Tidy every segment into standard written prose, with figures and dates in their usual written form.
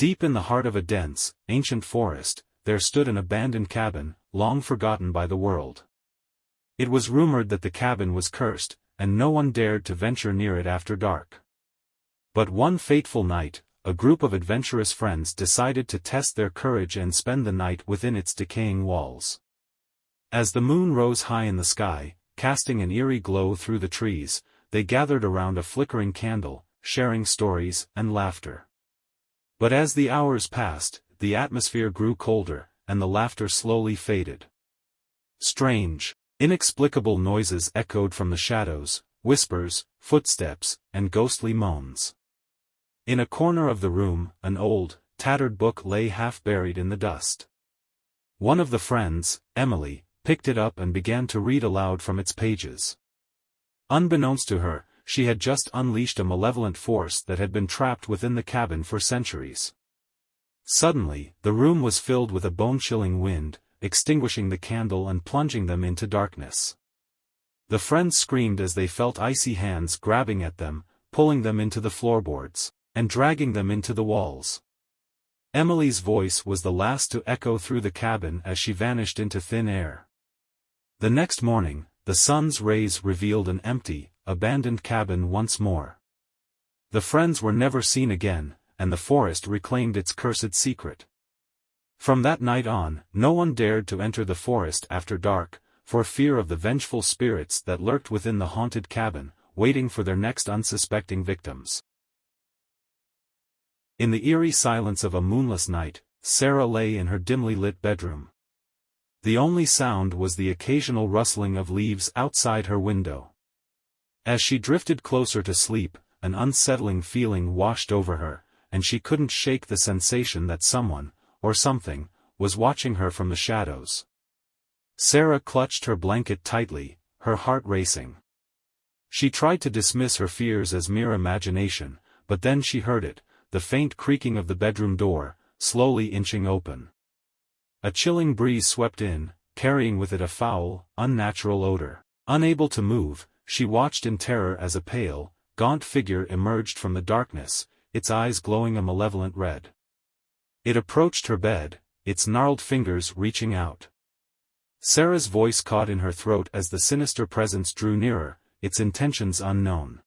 Deep in the heart of a dense, ancient forest, there stood an abandoned cabin, long forgotten by the world. It was rumored that the cabin was cursed, and no one dared to venture near it after dark. But one fateful night, a group of adventurous friends decided to test their courage and spend the night within its decaying walls. As the moon rose high in the sky, casting an eerie glow through the trees, they gathered around a flickering candle, sharing stories and laughter. But as the hours passed, the atmosphere grew colder, and the laughter slowly faded. Strange, inexplicable noises echoed from the shadows, whispers, footsteps, and ghostly moans. In a corner of the room, an old, tattered book lay half buried in the dust. One of the friends, Emily, picked it up and began to read aloud from its pages. Unbeknownst to her, she had just unleashed a malevolent force that had been trapped within the cabin for centuries. Suddenly, the room was filled with a bone-chilling wind, extinguishing the candle and plunging them into darkness. The friends screamed as they felt icy hands grabbing at them, pulling them into the floorboards, and dragging them into the walls. Emily's voice was the last to echo through the cabin as she vanished into thin air. The next morning, the sun's rays revealed an empty, abandoned cabin once more. The friends were never seen again, and the forest reclaimed its cursed secret. From that night on, no one dared to enter the forest after dark, for fear of the vengeful spirits that lurked within the haunted cabin, waiting for their next unsuspecting victims. In the eerie silence of a moonless night, Sarah lay in her dimly lit bedroom. The only sound was the occasional rustling of leaves outside her window. As she drifted closer to sleep, an unsettling feeling washed over her, and she couldn't shake the sensation that someone, or something, was watching her from the shadows. Sarah clutched her blanket tightly, her heart racing. She tried to dismiss her fears as mere imagination, but then she heard it, the faint creaking of the bedroom door, slowly inching open. A chilling breeze swept in, carrying with it a foul, unnatural odor. Unable to move, she watched in terror as a pale, gaunt figure emerged from the darkness, its eyes glowing a malevolent red. It approached her bed, its gnarled fingers reaching out. Sarah's voice caught in her throat as the sinister presence drew nearer, its intentions unknown.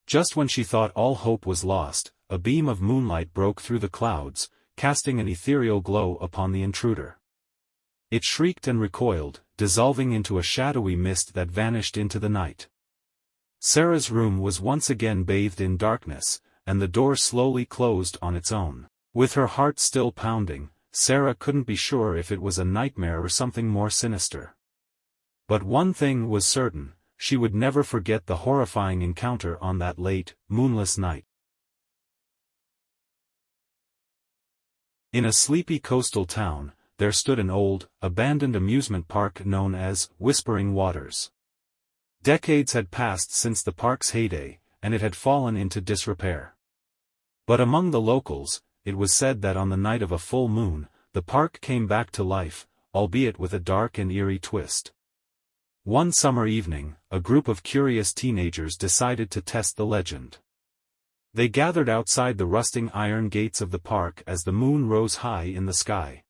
Just when she thought all hope was lost, a beam of moonlight broke through the clouds, casting an ethereal glow upon the intruder. It shrieked and recoiled, dissolving into a shadowy mist that vanished into the night. Sarah's room was once again bathed in darkness, and the door slowly closed on its own. With her heart still pounding, Sarah couldn't be sure if it was a nightmare or something more sinister. But one thing was certain, she would never forget the horrifying encounter on that late, moonless night. In a sleepy coastal town, there stood an old, abandoned amusement park known as Whispering Waters. Decades had passed since the park's heyday, and it had fallen into disrepair. But among the locals, it was said that on the night of a full moon, the park came back to life, albeit with a dark and eerie twist. One summer evening, a group of curious teenagers decided to test the legend. They gathered outside the rusting iron gates of the park as the moon rose high in the sky.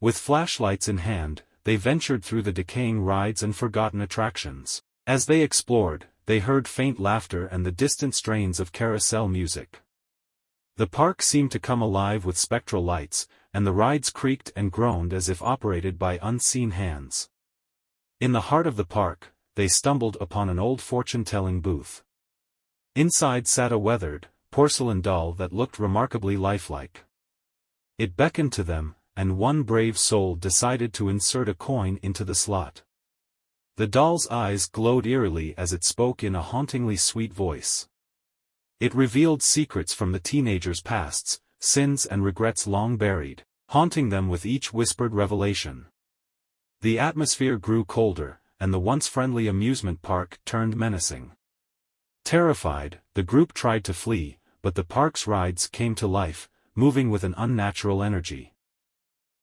With flashlights in hand, they ventured through the decaying rides and forgotten attractions. As they explored, they heard faint laughter and the distant strains of carousel music. The park seemed to come alive with spectral lights, and the rides creaked and groaned as if operated by unseen hands. In the heart of the park, they stumbled upon an old fortune-telling booth. Inside sat a weathered, porcelain doll that looked remarkably lifelike. It beckoned to them, and one brave soul decided to insert a coin into the slot. The doll's eyes glowed eerily as it spoke in a hauntingly sweet voice. It revealed secrets from the teenagers' pasts, sins and regrets long buried, haunting them with each whispered revelation. The atmosphere grew colder, and the once friendly amusement park turned menacing. Terrified, the group tried to flee, but the park's rides came to life, moving with an unnatural energy.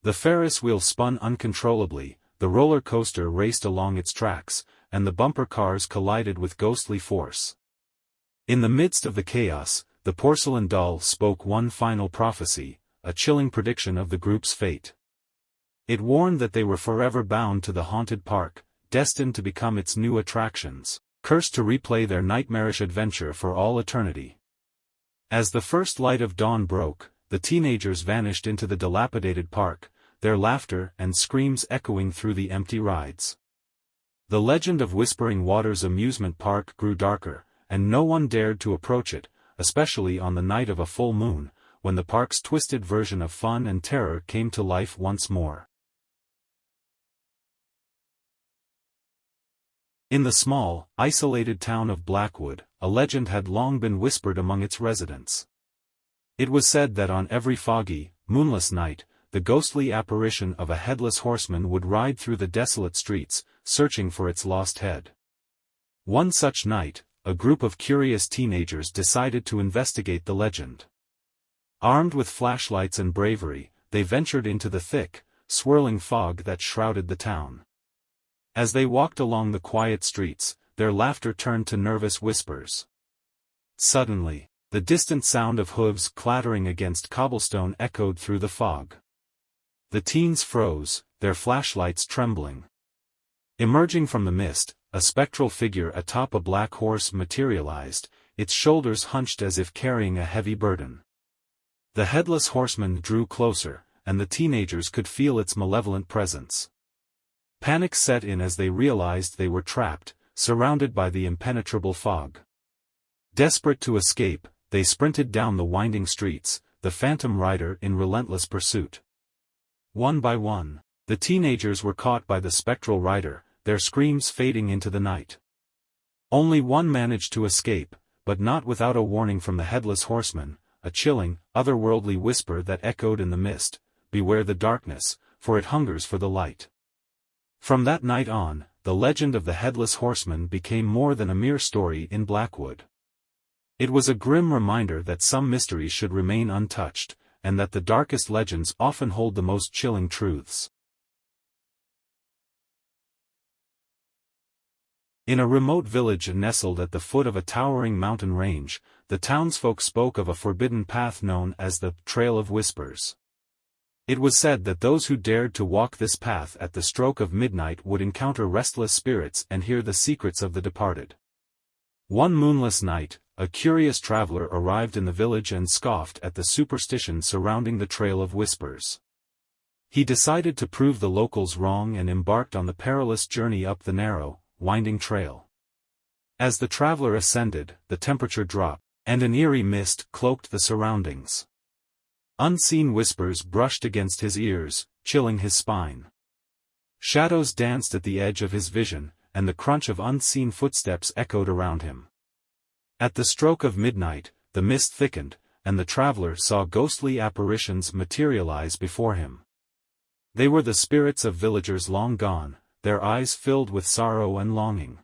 The Ferris wheel spun uncontrollably, the roller coaster raced along its tracks, and the bumper cars collided with ghostly force. In the midst of the chaos, the porcelain doll spoke one final prophecy, a chilling prediction of the group's fate. It warned that they were forever bound to the haunted park, destined to become its new attractions, cursed to replay their nightmarish adventure for all eternity. As the first light of dawn broke, the teenagers vanished into the dilapidated park, their laughter and screams echoing through the empty rides. The legend of Whispering Waters amusement park grew darker, and no one dared to approach it, especially on the night of a full moon, when the park's twisted version of fun and terror came to life once more. In the small, isolated town of Blackwood, a legend had long been whispered among its residents. It was said that on every foggy, moonless night, the ghostly apparition of a headless horseman would ride through the desolate streets, searching for its lost head. One such night, a group of curious teenagers decided to investigate the legend. Armed with flashlights and bravery, they ventured into the thick, swirling fog that shrouded the town. As they walked along the quiet streets, their laughter turned to nervous whispers. Suddenly, the distant sound of hooves clattering against cobblestone echoed through the fog. The teens froze, their flashlights trembling. Emerging from the mist, a spectral figure atop a black horse materialized, its shoulders hunched as if carrying a heavy burden. The headless horseman drew closer, and the teenagers could feel its malevolent presence. Panic set in as they realized they were trapped, surrounded by the impenetrable fog. Desperate to escape, they sprinted down the winding streets, the phantom rider in relentless pursuit. One by one, the teenagers were caught by the spectral rider, their screams fading into the night. Only one managed to escape, but not without a warning from the headless horseman, a chilling, otherworldly whisper that echoed in the mist, "Beware the darkness, for it hungers for the light." From that night on, the legend of the Headless Horseman became more than a mere story in Blackwood. It was a grim reminder that some mysteries should remain untouched, and that the darkest legends often hold the most chilling truths. In a remote village nestled at the foot of a towering mountain range, the townsfolk spoke of a forbidden path known as the Trail of Whispers. It was said that those who dared to walk this path at the stroke of midnight would encounter restless spirits and hear the secrets of the departed. One moonless night, a curious traveler arrived in the village and scoffed at the superstition surrounding the Trail of Whispers. He decided to prove the locals wrong and embarked on the perilous journey up the narrow, winding trail. As the traveler ascended, the temperature dropped, and an eerie mist cloaked the surroundings. Unseen whispers brushed against his ears, chilling his spine. Shadows danced at the edge of his vision, and the crunch of unseen footsteps echoed around him. At the stroke of midnight, the mist thickened, and the traveler saw ghostly apparitions materialize before him. They were the spirits of villagers long gone, their eyes filled with sorrow and longing.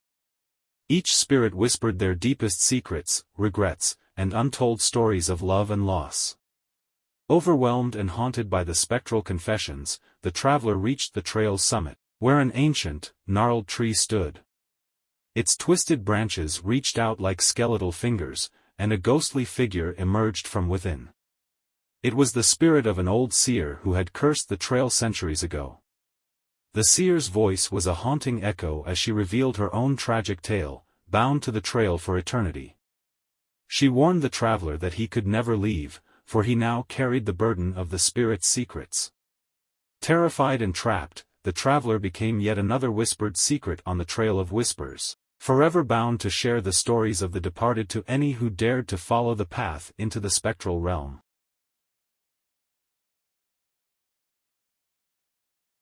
Each spirit whispered their deepest secrets, regrets, and untold stories of love and loss. Overwhelmed and haunted by the spectral confessions, the traveler reached the trail's summit, where an ancient, gnarled tree stood. Its twisted branches reached out like skeletal fingers, and a ghostly figure emerged from within. It was the spirit of an old seer who had cursed the trail centuries ago. The seer's voice was a haunting echo as she revealed her own tragic tale, bound to the trail for eternity. She warned the traveler that he could never leave, for he now carried the burden of the spirit's secrets. Terrified and trapped, the traveler became yet another whispered secret on the Trail of Whispers, forever bound to share the stories of the departed to any who dared to follow the path into the spectral realm.